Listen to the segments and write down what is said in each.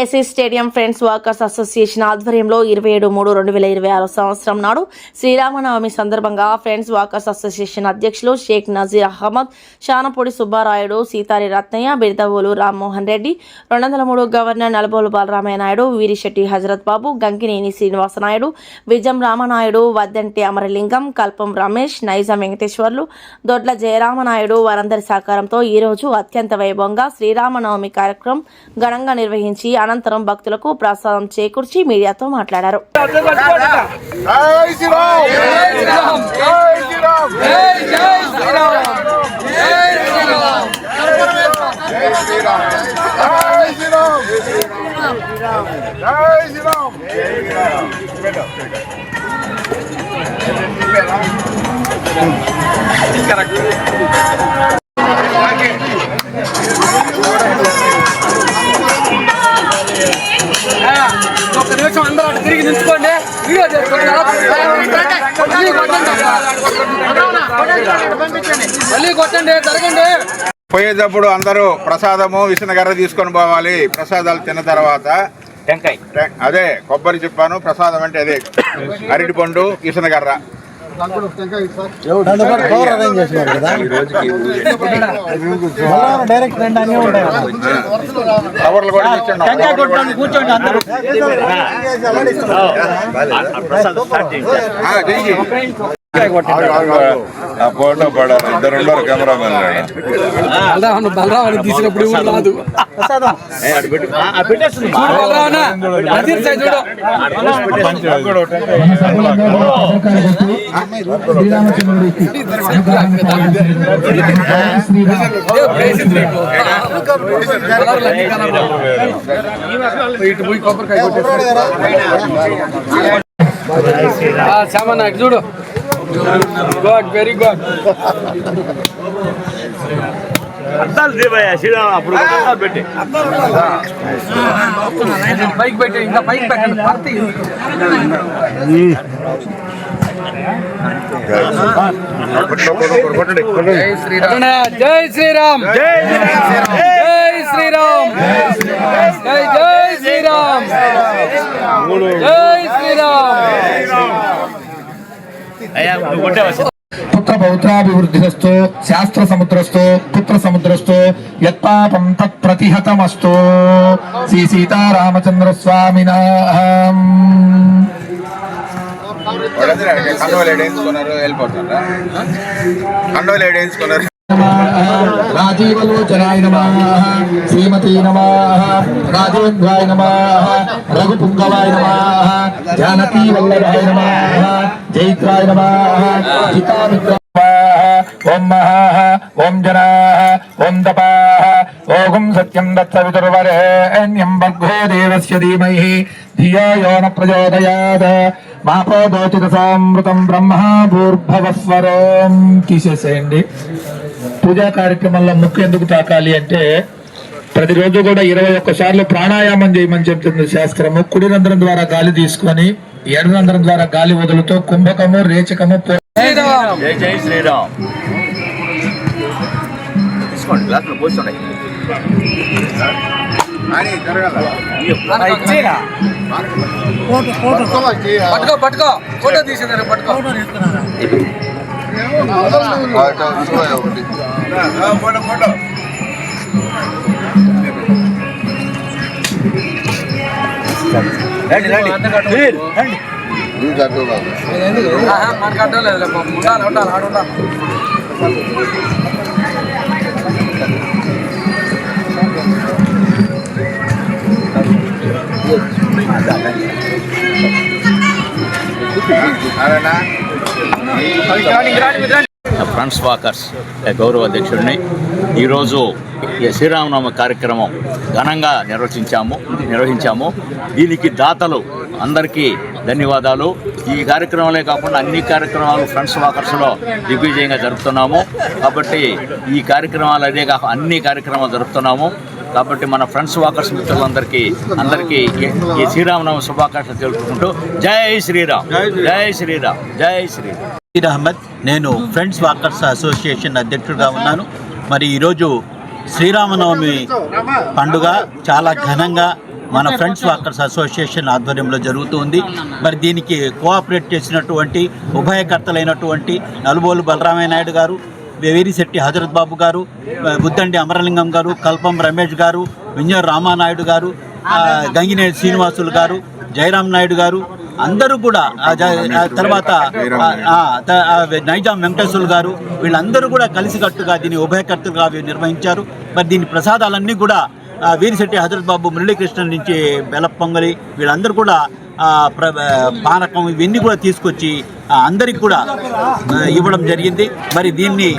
AC stadium friends walkers association ఆధ్వర్యంలో 27/3/2026 సంవత్సరం నాడు శ్రీరామనవమి సందర్భంగా ఫ్రెండ్స్ వాకర్స్ అసోసియేషన్ అధ్యక్షులు షేక్ నజీర్ అహ్మద్, శానపూడి సుబ్బారాయుడు, సీతారి రత్నయ్య, బిర్దవోలు రామ్మోహన్ రెడ్డి, 203 గవర్నర్ నలబోలు బాలరామయ్య నాయుడు, వీరిశెట్టి హజరత్ బాబు, గంకినేని శ్రీనివాసనాయుడు, విజం రామనాయుడు, వద్దంటి అమరలింగం, కల్పం రమేష్, నైజం వెంకటేశ్వర్లు, దొడ్ల జయరామనాయుడు వారందరి సహకారంతో ఈరోజు అత్యంత వైభవంగా శ్రీరామనవమి కార్యక్రమం ఘనంగా నిర్వహించి అనంతరం భక్తులకు ప్రసాదం చేకూర్చి మీడియాతో మాట్లాడారు. తిరిగి నిల్చుకోండి, వీడియో మళ్ళీ కొట్టండి, జరగండి. పోయేటప్పుడు అందరూ ప్రసాదము విసనగర్ర తీసుకొని పోవాలి. ప్రసాదాలు తిన్న తర్వాత అదే కొబ్బరి చెప్పాను, ప్రసాదం అంటే అదే అరటి పండు విసనగర్ర. కవర్లు కూడా ఫోటో పడాలి. ఇద్దరు ఉన్నారు కెమెరామెన్. బలరావు తీసినప్పుడు రాదు. ఇటు పోయి కొబ్బరికాయ శ్యామన్న చూడు. Good, very good. పైకి పెట్టి ఇంకా పైకి పెట్టండి. జై శ్రీరామ్, జై శ్రీరామ్, జై శ్రీరామ్, జై శ్రీరామ్. పుత్ర పౌత్రాభివృద్ధిరస్తు, శాస్త్ర సముద్రస్తు, పుత్ర సముద్రస్తు, యత్పాపం తత్ ప్రతిహతమస్తు. శ్రీ సీతారామచంద్ర స్వామినా. రాజీవలోచనాయ నమః, శ్రీమతీ నమః, రాజేంద్రాయ నమః, రఘుపుంగవాయ నమః, జానకీ వల్లభాయ నమః, జైత్రాయ నమః, జితామిత్రాయ ఓం మహాః, ఓం జనాః, ఓం తపాః, ఓం సత్యం దత్తవితుర్వరేణ్యం భర్గో దేవస్య ధీమహి ధియో యో న ప్రచోదయాత్. మాపోదోచితసామృతం బ్రహ్మ భూర్భువస్వరం. తీసేసేయండి. పూజా కార్యక్రమంలో ముక్కు ఎందుకు తాకాలి అంటే ప్రతిరోజు కూడా 21 సార్లు ప్రాణాయామం చేయమని చెప్తుంది శాస్త్రము. కుడి రంధ్రం ద్వారా గాలి తీసుకొని ఎడ రంధ్రం ద్వారా గాలి వదులుతో కుంభకము, రేచకము. జై శ్రీరామ్. తీసుకోండి, గ్లాసులో పోసుకోండి. పట్టుకో పట్టుకో, ఫోటో తీసేదాన్ని పట్టుకో. మనకు అడ్డలేదు, ఉండాలి ఉండాలి, ఆడ ఉండాలి. ఫ్రెండ్స్ వాకర్స్ గౌరవ అధ్యక్షుడిని ఈరోజు శ్రీరామనవమి కార్యక్రమం ఘనంగా నిర్వహించాము. దీనికి దాతలు అందరికీ ధన్యవాదాలు. ఈ కార్యక్రమాలే కాకుండా అన్ని కార్యక్రమాలు ఫ్రెండ్స్ వాకర్స్లో దిగ్విజయంగా జరుపుతున్నాము. కాబట్టి ఈ కార్యక్రమాలు అదే కాక అన్ని కార్యక్రమాలు జరుపుతున్నాము. కాబట్టి మన ఫ్రెండ్స్ వాకర్స్ మిత్రులందరికీ ఈ శ్రీరామనవమి శుభాకాంక్షలు తెలుపుకుంటూ జై శ్రీరామ్, జై శ్రీరామ్, జై శ్రీరామ్. నజీర్ అహ్మద్, నేను ఫ్రెండ్స్ వాకర్స్ అసోసియేషన్ అధ్యక్షుడిగా ఉన్నాను. మరి ఈరోజు శ్రీరామనవమి పండుగ చాలా ఘనంగా మన ఫ్రెండ్స్ వాకర్స్ అసోసియేషన్ ఆధ్వర్యంలో జరుగుతుంది. మరి దీనికి కోఆపరేట్ చేసినటువంటి ఉభయకర్తలైనటువంటి నలుబోలు బలరామయ్య నాయుడు గారు, వేరిశెట్టి హజరత్ బాబు గారు, బుద్దండి అమరలింగం గారు, కల్పం రమేష్ గారు, వింజర్ రామానాయుడు గారు, గంగినేని శ్రీనివాసులు గారు, జయరాం నాయుడు గారు అందరూ కూడా, తర్వాత నైజాం వెంకటేశ్వర్లు గారు, వీళ్ళందరూ కూడా కలిసికట్టుగా దీన్ని ఉభయకర్తలుగా నిర్వహించారు. మరి దీని ప్రసాదాలన్నీ కూడా వీరిశెట్టి హజరత్ బాబు మురళీకృష్ణ నుంచి బెల్ల పొంగలి వీళ్ళందరూ కూడా పానకం ఇవన్నీ కూడా తీసుకొచ్చి అందరికి కూడా ఇవ్వడం జరిగింది. మరి దీన్ని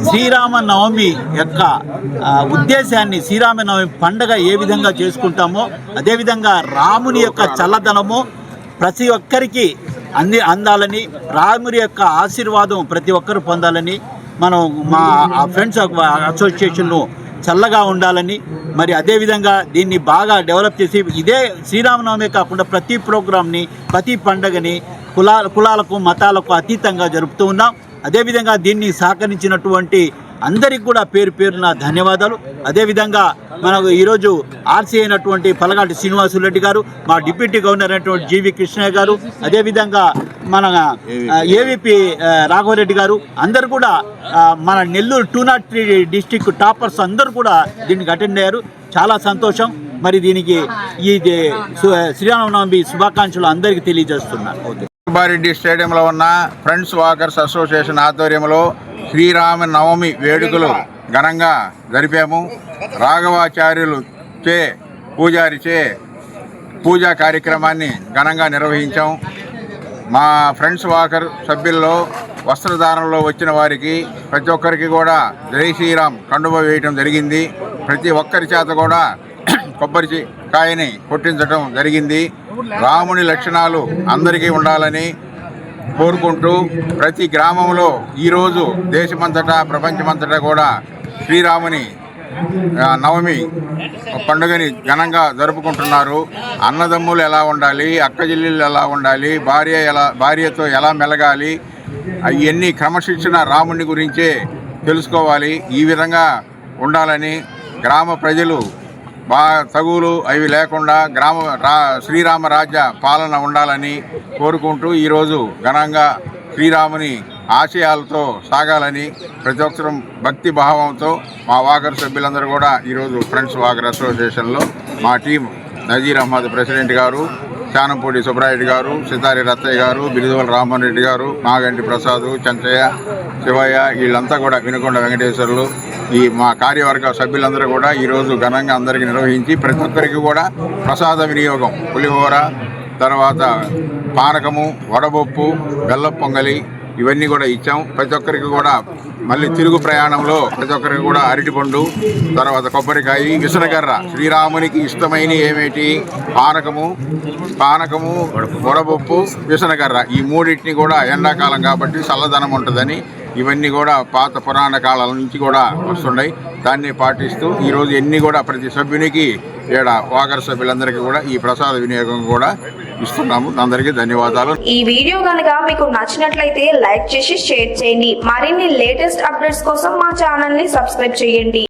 శ్రీరామనవమి యొక్క ఉద్దేశాన్ని, శ్రీరామనవమి పండగ ఏ విధంగా చేసుకుంటామో అదేవిధంగా రాముని యొక్క చల్లదనము ప్రతి ఒక్కరికి అందాలని, రాముని యొక్క ఆశీర్వాదం ప్రతి ఒక్కరు పొందాలని, మనం మా ఫ్రెండ్స్ అసోసియేషన్ను చల్లగా ఉండాలని, మరి అదేవిధంగా దీన్ని బాగా డెవలప్ చేసి ఇదే శ్రీరామనవమి కాకుండా ప్రతి ప్రోగ్రామ్ని, ప్రతి పండగని కులాలకు మతాలకు అతీతంగా జరుపుతూ ఉన్నాం. అదేవిధంగా దీన్ని సహకరించినటువంటి అందరికి కూడా పేరు పేరున ధన్యవాదాలు. అదేవిధంగా మనకు ఈరోజు ఆర్సీ అయినటువంటి పలగాటి శ్రీనివాసులరెడ్డి గారు, మా డిప్యూటీ గవర్నర్ అయినటువంటి జీవి కృష్ణయ్య గారు, అదేవిధంగా మన ఏవిపి రాఘవరెడ్డి గారు అందరు కూడా మన నెల్లూరు 203 డిస్టిక్ టాపర్స్ అందరూ కూడా దీనికి అటెండ్ అయ్యారు. చాలా సంతోషం. మరి దీనికి ఈ శ్రీరామనవమి శుభాకాంక్షలు అందరికీ తెలియజేస్తున్నారు. ఓకే. సుబ్బారెడ్డి స్టేడియంలో ఉన్న ఫ్రెండ్స్ వాకర్స్ అసోసియేషన్ ఆధ్వర్యంలో శ్రీరామనవమి వేడుకలు ఘనంగా జరిపాము. రాఘవాచార్యులు పూజారిచే పూజా కార్యక్రమాన్ని ఘనంగా నిర్వహించాం. మా ఫ్రెండ్స్ వాకర్ సభ్యుల్లో వస్త్రధారణలో వచ్చిన వారికి ప్రతి ఒక్కరికి కూడా జై శ్రీరామ్ కండువ వేయటం జరిగింది. ప్రతి ఒక్కరి చేత కూడా కొబ్బరి కాయని కొట్టించడం జరిగింది. రాముని లక్షణాలు అందరికీ ఉండాలని కోరుకుంటూ ప్రతి గ్రామంలో ఈరోజు దేశమంతటా ప్రపంచమంతటా కూడా శ్రీరాముని నవమి పండుగని ఘనంగా జరుపుకుంటున్నారు. అన్నదమ్ములు ఎలా ఉండాలి, అక్కచెల్లెళ్ళు ఎలా ఉండాలి, భార్యతో ఎలా మెలగాలి, అవన్నీ క్రమశిక్షణ రాముని గురించే తెలుసుకోవాలి. ఈ విధంగా ఉండాలని గ్రామ ప్రజలు తగులు అవి లేకుండా శ్రీరామ రాజ్య పాలన ఉండాలని కోరుకుంటూ ఈరోజు ఘనంగా శ్రీరాముని ఆశయాలతో సాగాలని ప్రతి ఒక్కరూ భక్తి భావంతో మా వాకర్ సభ్యులందరూ కూడా ఈరోజు ఫ్రెండ్స్ వాకర్ అసోసియేషన్లో మా టీం నజీర్ అహ్మద్ ప్రెసిడెంట్ గారు, చానంపూడి సుబ్రారెడ్డి గారు, సితారి రత్తయ్య గారు, బిలిదోల రామ్మోహన్ రెడ్డి గారు, నాగంటి ప్రసాద్, చంచయ్య, శివయ్య వీళ్ళంతా కూడా వినుకొండ వెంకటేశ్వర్లు ఈ మా కార్యవర్గ సభ్యులందరూ కూడా ఈరోజు ఘనంగా అందరికీ నిర్వహించి ప్రతి ఒక్కరికి కూడా ప్రసాద వినియోగం, పులిహోర, తర్వాత పానకము, వడపప్పు, బెల్ల పొంగలి ఇవన్నీ కూడా ఇచ్చాం. ప్రతి ఒక్కరికి కూడా మళ్ళీ తిరుగు ప్రయాణంలో ప్రతి ఒక్కరికి కూడా అరటిపండు, తర్వాత కొబ్బరికాయ, విసనకర్ర, శ్రీరామునికి ఇష్టమైన ఏమిటి పానకము, వడపప్పు, విసనకర్ర ఈ మూడింటిని కూడా ఎండాకాలం కాబట్టి చల్లదనం ఉంటుందని ఇవన్నీ కూడా పాత పురాణ కాలాల నుంచి కూడా వస్తున్నాయి. దాన్ని పాటిస్తూ ఈరోజు ఎన్ని కూడా ప్రతి సభ్యునికి వాకర్ సభ్యులందరికీ కూడా ఈ ప్రసాద వినియోగం కూడా ఇస్తున్నాము. అందరికీ ధన్యవాదాలు. ఈ వీడియో కనుక మీకు నచ్చినట్లయితే లైక్ చేసి షేర్ చేయండి. మరిన్ని లేటెస్ట్ అప్డేట్స్ కోసం మా ఛానల్ ని సబ్స్క్రైబ్ చేయండి.